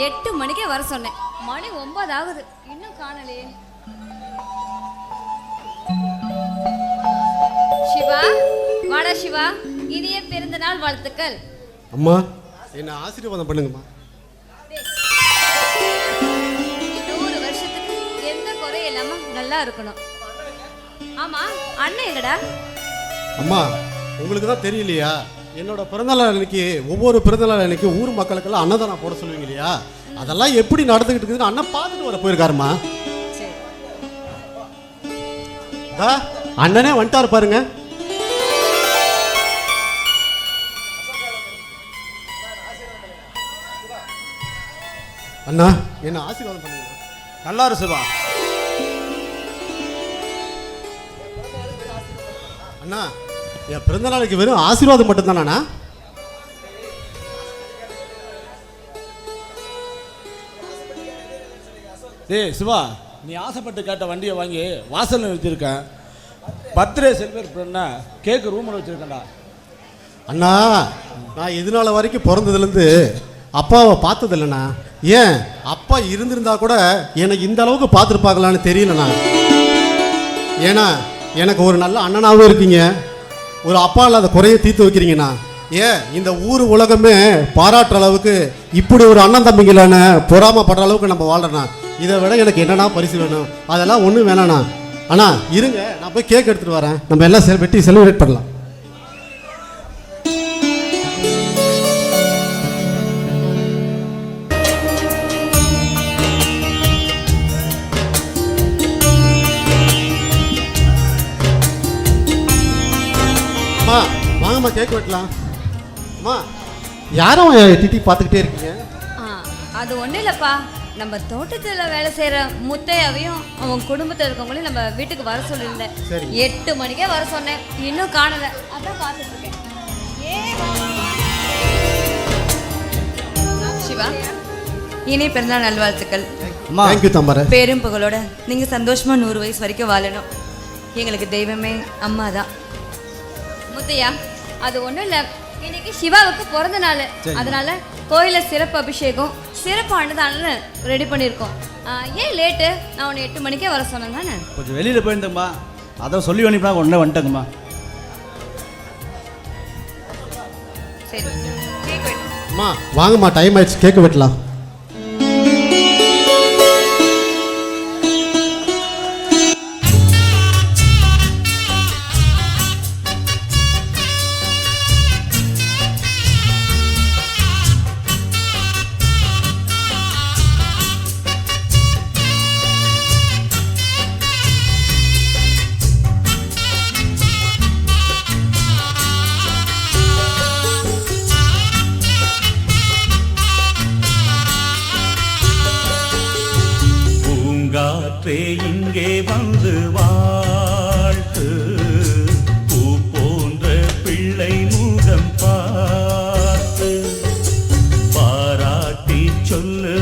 8 மணிக்கே வர சொன்னேன். மணி 9 ஆகுது, இன்னும் காணலையே. சிவா, வாடா சிவா, இனிய பிறந்த நாள் வாழ்த்துக்கள். அம்மா, என்ன ஆசீர்வாதம் பண்ணுங்கம்மா. 100 வருஷத்துக்கு எந்த குறையும் இல்லாம நல்லா இருக்கணும். ஆமா, அண்ணன் எங்கடா? அம்மா, உங்களுக்கு தான் தெரியலையா, என்னோட பிறந்தநாள் அன்னைக்கு ஒவ்வொரு பிறந்தநாள் அன்னைக்கு ஊர் மக்களுக்கெல்லாம் அன்னதானம் போட சொல்லுவீங்க இல்லையா, அதெல்லாம் எப்படி நடந்துகிட்டு இருக்குதுன்னு அண்ணன் பார்த்துட்டு வர போயிருக்காருமா. அண்ணனே வந்துட்டாரு பாருங்க. அண்ணா, என்ன ஆசீர்வாதம் பண்ணுங்க. நல்லா இரு சிவா. அண்ணா, என் பிறந்த நாளைக்கு வெறும் ஆசீர்வாதம் மட்டும்தானா? டேய் சிவா, நீ ஆசைப்பட்டு கேட்ட வண்டியை வாங்கி வாசலில் நிறுத்தியிருக்கேன். பர்த்டே செலிப்ரேட் பண்ண கேக்கு ரூமில் வச்சுருக்கேன்டா. அண்ணா, நான் இது நாள் வரைக்கும் பிறந்ததுலேருந்து அப்பாவை பார்த்ததில்லண்ணா. ஏன் அப்பா இருந்திருந்தா கூட எனக்கு இந்த அளவுக்கு பார்த்துருப்பாங்களான்னு தெரியலண்ணா. ஏன்னா எனக்கு ஒரு நல்ல அண்ணனாகவும் இருக்கீங்க, ஒரு அப்பா இல்லாத குறைய தீர்த்து வைக்கிறீங்கண்ணா. ஏன் இந்த ஊர் உலகமே பாராட்டுற அளவுக்கு இப்படி ஒரு அண்ணன் தம்பிங்களான பொறாமப்படுற அளவுக்கு நம்ம வாழ்றேண்ணா. இதை விட எனக்கு என்னன்னா பரிசு வேணும்? அதெல்லாம் ஒன்றும் வேணாண்ணா. அண்ணா இருங்க, நான் போய் கேக் எடுத்துகிட்டு வரேன், நம்ம எல்லாம் வெட்டி செலிப்ரேட் பண்ணலாம். வாங்கம்மா, கேக் வெட்டலாம். அம்மா, யாரும் டிடி பார்த்துக்கிட்டே இருக்கீங்க? அது ஒன்றும் இல்லைப்பா, நம்ம தோட்டத்தில் வேலை செய்கிற முத்தையாவையும் அவன் குடும்பத்தில் இருக்கவங்களையும் நம்ம வீட்டுக்கு வர சொல்லியிருந்தேன். 8 மணிக்கே வர சொன்னேன், இன்னும் காணலை, அதான் பார்த்துட்டு இருக்கேன். சிவா, இனி பிறந்தநாள் நல்வாழ்த்துக்கள். பேரும் புகழோட நீங்கள் சந்தோஷமாக 100 வயசு வரைக்கும் வாழணும். எங்களுக்கு தெய்வமே அம்மா தான். முத்தையா, அது ஒன்றும் இல்லை, இன்னைக்கு சிவாவுக்கு பிறந்த நாள், அதனால கோயிலில் சிறப்பு அபிஷேகம் சிறப்பு அன்னதானம் ரெடி பண்ணியிருக்கோம். ஏன் லேட்டு? நான் உன்னை 8 மணிக்கே வர சொன்னேன் தானே. கொஞ்சம் வெளியில் போயிருந்தேங்கம்மா, அதான் சொல்லி அனுப்பினா உடனே வந்துட்டேங்கம்மா. சரி, கேக் வெட்டு. அம்மா வாங்கம்மா, டைம் ஆயிடுச்சு, கேக் வெட்டலாம். இங்கே வந்து வாழ்த்து, பூ போன்ற பிள்ளை முகம் பார்த்து பாராட்டி சொல்லு